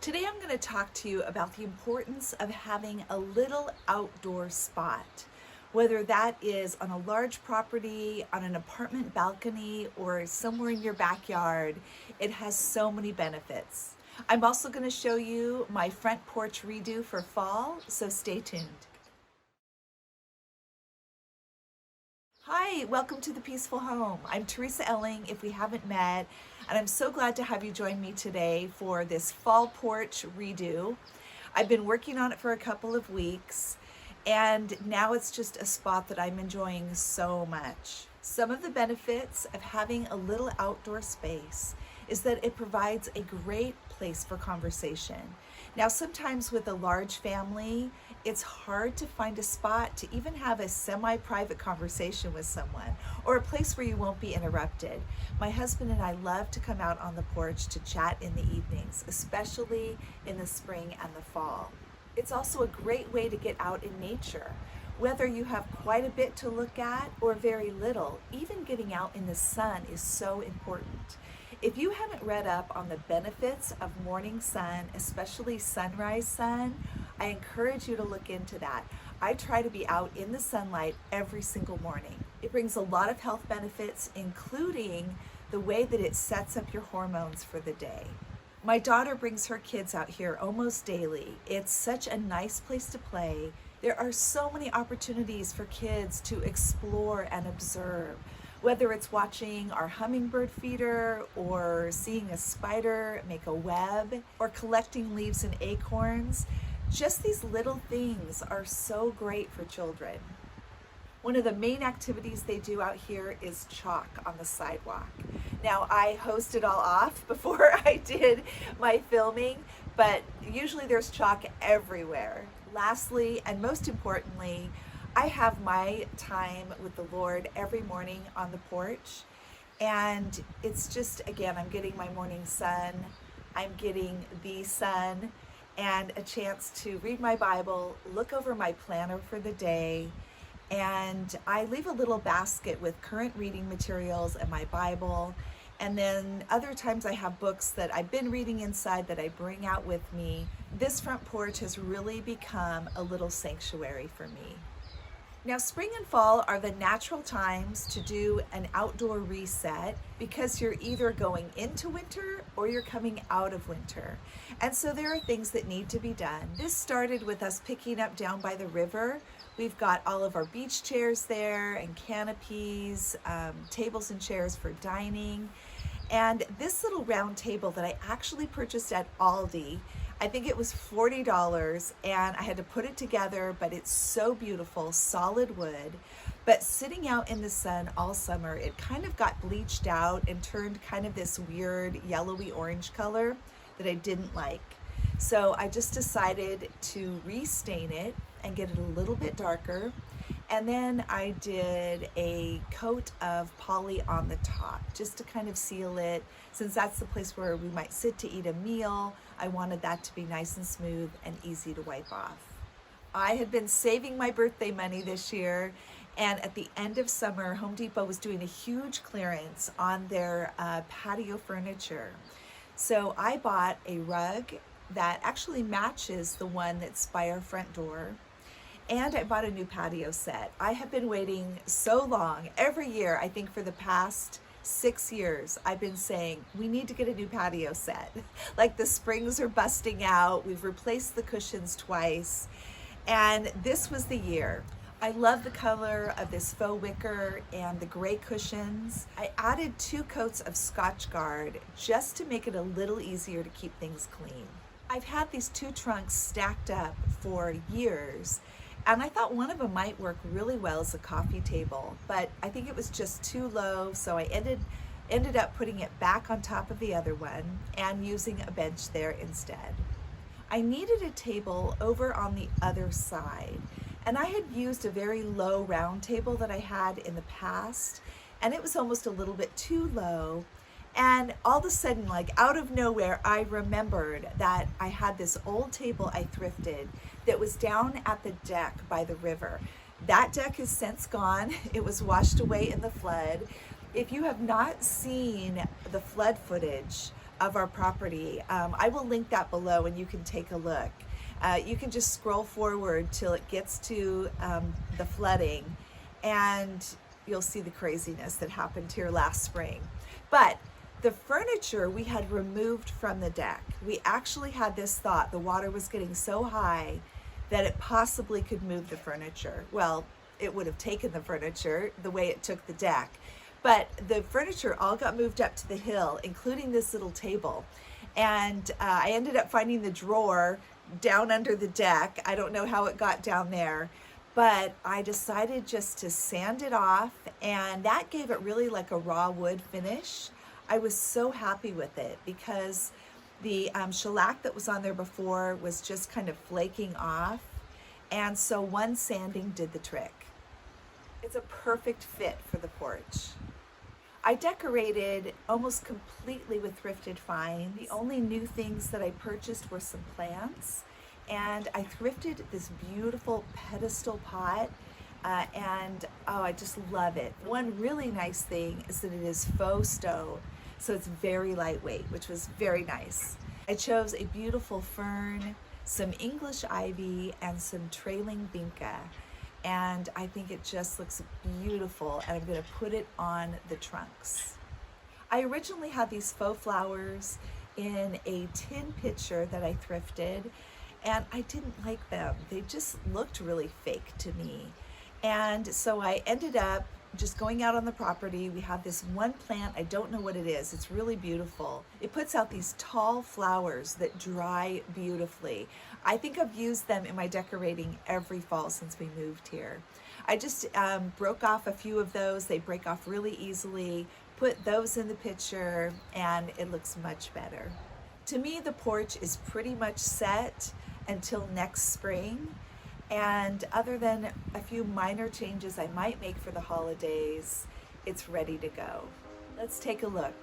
Today I'm going to talk to you about the importance of having a little outdoor spot, whether that is on a large property, on an apartment balcony, or somewhere in your backyard. It has so many benefits. I'm also going to show you my front porch redo for fall, so stay tuned. Hi, welcome to the Peaceful Home. I'm TeresaElling, if we haven't met, and I'm so glad to have you join me today for this fall porch redo. I've been working on it for a couple of weeks, and now it's just a spot that I'm enjoying so much. Some of the benefits of having a little outdoor space is that it provides a great place for conversation. Now, sometimes with a large family, it's hard to find a spot to even have a semi-private conversation with someone, or a place where you won't be interrupted. My husband and I love to come out on the porch to chat in the evenings, especially in the spring and the fall. It's also a great way to get out in nature. Whether you have quite a bit to look at or very little, even getting out in the sun is so important. If you haven't read up on the benefits of morning sun, especially sunrise sun, I encourage you to look into that. I try to be out in the sunlight every single morning. It brings a lot of health benefits, including the way that it sets up your hormones for the day. My daughter brings her kids out here almost daily. It's such a nice place to play. There are so many opportunities for kids to explore and observe. Whether it's watching our hummingbird feeder, or seeing a spider make a web, or collecting leaves and acorns, just these little things are so great for children. One of the main activities they do out here is chalk on the sidewalk. Now, I hosed it all off before I did my filming, but usually there's chalk everywhere. Lastly, and most importantly, I have my time with the Lord every morning on the porch, and it's just, again, I'm getting my morning sun, I'm getting the sun, and a chance to read my Bible, look over my planner for the day, and I leave a little basket with current reading materials and my Bible. And then other times I have books that I've been reading inside that I bring out with me. This front porch has really become a little sanctuary for me. Now, spring and fall are the natural times to do an outdoor reset, because you're either going into winter or you're coming out of winter. And so there are things that need to be done. This started with us picking up down by the river. We've got all of our beach chairs there and canopies, tables and chairs for dining. And this little round table that I actually purchased at Aldi, I think it was $40, and I had to put it together, but it's so beautiful, solid wood. But sitting out in the sun all summer, it kind of got bleached out and turned kind of this weird yellowy orange color that I didn't like. So I just decided to restain it and get it a little bit darker. And then I did a coat of poly on the top just to kind of seal it. Since that's the place where we might sit to eat a meal, I wanted that to be nice and smooth and easy to wipe off. I had been saving my birthday money this year, and at the end of summer, Home Depot was doing a huge clearance on their patio furniture. So I bought a rug that actually matches the one that's by our front door. And I bought a new patio set. I have been waiting so long. Every year, I think for the past 6 years, I've been saying, we need to get a new patio set. Like, the springs are busting out. We've replaced the cushions twice. And this was the year. I love the color of this faux wicker and the gray cushions. I added 2 coats of Scotch Guard just to make it a little easier to keep things clean. I've had these 2 trunks stacked up for years, and I thought one of them might work really well as a coffee table, but I think it was just too low, so I ended up putting it back on top of the other one and using a bench there instead. I needed a table over on the other side, and I had used a very low round table that I had in the past, and it was almost a little bit too low. And all of a sudden, like out of nowhere, I remembered that I had this old table I thrifted that was down at the deck by the river. That deck is since gone. It was washed away in the flood. If you have not seen the flood footage of our property. I will link that below and you can take a look. You can just scroll forward till it gets to the flooding, and you'll see the craziness that happened here last spring. But the furniture we had removed from the deck. We actually had this thought the water was getting so high that it possibly could move the furniture. Well, it would have taken the furniture the way it took the deck. But the furniture all got moved up to the hill, including this little table. And I ended up finding the drawer down under the deck. I don't know how it got down there, but I decided just to sand it off, and that gave it really like a raw wood finish. I was so happy with it because the shellac that was on there before was just kind of flaking off, and so one sanding did the trick. It's a perfect fit for the porch. I decorated almost completely with thrifted finds. The only new things that I purchased were some plants, and I thrifted this beautiful pedestal pot, and oh, I just love it. One really nice thing is that it is faux stone, so it's very lightweight, which was very nice. I chose a beautiful fern, some English ivy, and some trailing vinca. And I think it just looks beautiful, and I'm going to put it on the trunks. I originally had these faux flowers in a tin pitcher that I thrifted, and I didn't like them. They just looked really fake to me. And so I ended up just going out on the property. We have this one plant, I don't know what it is. It's really beautiful. It puts out these tall flowers that dry beautifully. I think I've used them in my decorating every fall since we moved here. I just broke off a few of those. They break off really easily. Put those in the pitcher, and it looks much better. To me, the porch is pretty much set until next spring. And other than a few minor changes I might make for the holidays, it's ready to go. Let's take a look.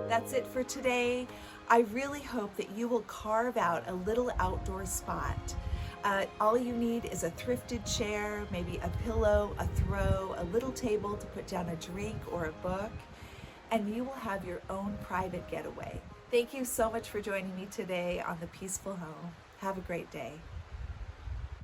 That's it for today. I really hope that you will carve out a little outdoor spot. All you need is a thrifted chair, maybe a pillow, a throw, a little table to put down a drink or a book, and you will have your own private getaway. Thank you so much for joining me today on The Peaceful Home. Have a great day.